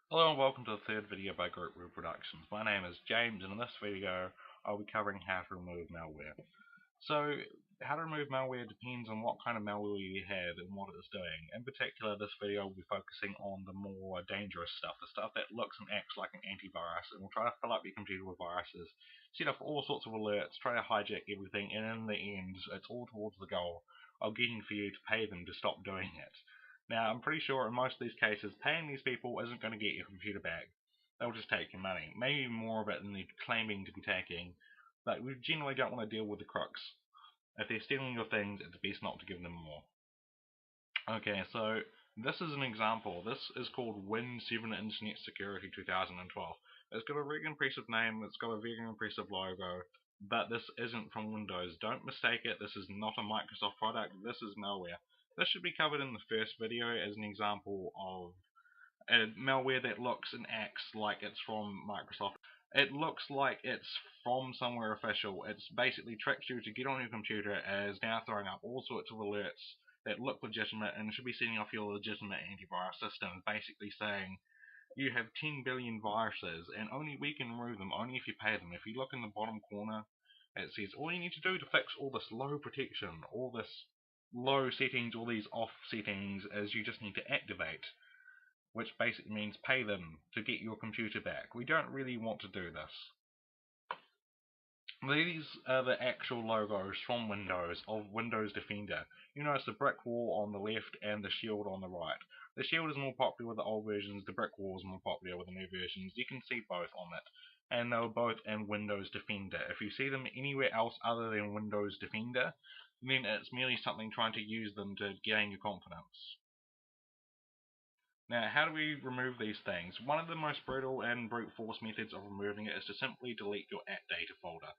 Hello and welcome to the third video by Group Real Productions. My name is James, and in this video I'll be covering how to remove malware. So, how to remove malware depends on what kind of malware you have and what it's doing. In particular, this video will be focusing on the more dangerous stuff, the stuff that looks and acts like an antivirus, and will try to fill up your computer with viruses, set off all sorts of alerts, try to hijack everything, and in the end, it's all towards the goal of getting for you to pay them to stop doing it. Now, I'm pretty sure in most of these cases, paying these people isn't going to get your computer back. They'll just take your money. Maybe more of it than they're claiming to be taking, but we generally don't want to deal with the crooks. If they're stealing your things, it's best not to give them more. Okay, so this is an example. This is called Win7 Internet Security 2012. It's got a very impressive name, it's got a very impressive logo, but this isn't from Windows. Don't mistake it, this is not a Microsoft product, this is malware. This should be covered in the first video as an example of a malware that looks and acts like it's from Microsoft. It looks like it's from somewhere official. It's basically tricks you to get on your computer as now throwing up all sorts of alerts that look legitimate and should be setting off your legitimate antivirus system, basically saying you have 10 billion viruses and only we can remove them, only if you pay them. If you look in the bottom corner, it says all you need to do to fix all this low protection, all this low settings, all these off settings, is you just need to activate, which basically means pay them to get your computer back. We don't really want to do this. These are the actual logos from Windows of Windows Defender. You notice the brick wall on the left and the shield on the right. The shield is more popular with the old versions, the brick wall is more popular with the new versions. You can see both on it. And they were both in Windows Defender. If you see them anywhere else other than Windows Defender, then it's merely something trying to use them to gain your confidence. Now, how do we remove these things? One of the most brutal and brute force methods of removing it is to simply delete your app data folder.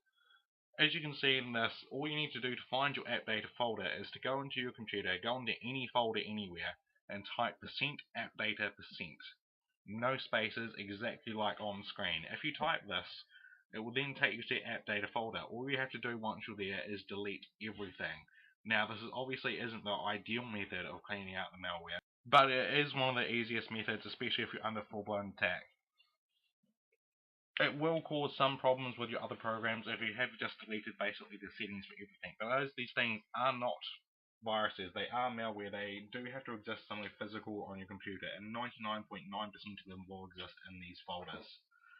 As you can see in this, all you need to do to find your app data folder is to go into your computer, go into any folder anywhere, and type %appdata%. No spaces, exactly like on screen. If you type this, it will then take you to your app data folder. All you have to do once you're there is delete everything. Now, this obviously isn't the ideal method of cleaning out the malware, but it is one of the easiest methods, especially if you're under full-blown attack. It will cause some problems with your other programs if you have just deleted basically the settings for everything. But as these things are not viruses, they are malware, they do have to exist somewhere physical on your computer, and 99.9% of them will exist in these folders.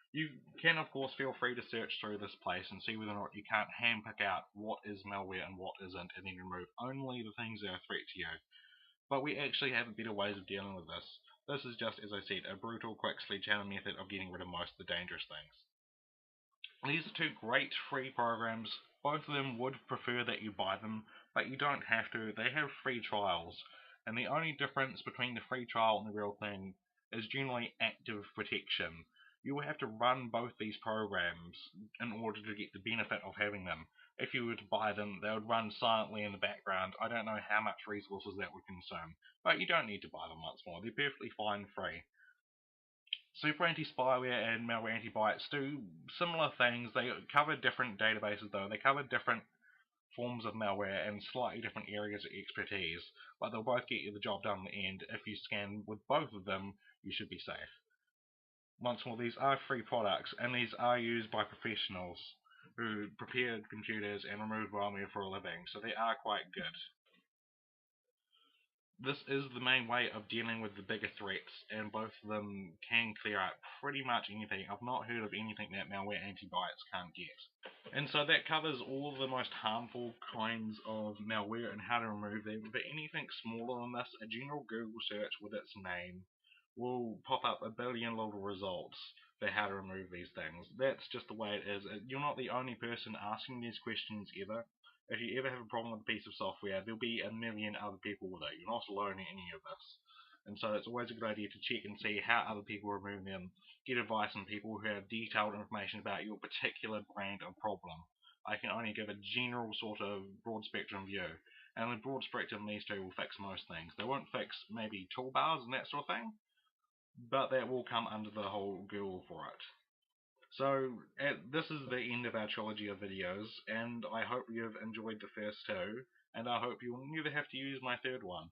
You can, of course, feel free to search through this place and see whether or not you can't handpick out what is malware and what isn't, and then remove only the things that are a threat to you. But we actually have better ways of dealing with this. This is just, as I said, a brutal, quick sledgehammer method of getting rid of most of the dangerous things. These are two great free programs. Both of them would prefer that you buy them, but you don't have to. They have free trials, and the only difference between the free trial and the real thing is generally active protection. You will have to run both these programs in order to get the benefit of having them. If you were to buy them, they would run silently in the background. I don't know how much resources that would consume, but you don't need to buy them once more. They're perfectly fine free. Super Anti-Spyware and Malware Anti-Bytes do similar things. They cover different databases though. They cover different forms of malware and slightly different areas of expertise, but they'll both get you the job done in the end. If you scan with both of them, you should be safe. Once more, these are free products, and these are used by professionals who prepare computers and remove malware for a living, so they are quite good. This is the main way of dealing with the bigger threats, and both of them can clear up pretty much anything. I've not heard of anything that Malware Anti-Bytes can't get. And so that covers all of the most harmful kinds of malware and how to remove them, but anything smaller than this, a general Google search with its name will pop up a billion little results for how to remove these things. That's just the way it is. You're not the only person asking these questions ever. If you ever have a problem with a piece of software, there'll be a million other people with it. You're not alone in any of this. And so it's always a good idea to check and see how other people remove them. Get advice from people who have detailed information about your particular brand of problem. I can only give a general sort of broad spectrum view. And the broad spectrum these two will fix most things. They won't fix maybe toolbars and that sort of thing, but that will come under the whole Google for it. So, this is the end of our trilogy of videos, and I hope you've enjoyed the first two, and I hope you'll never have to use my third one.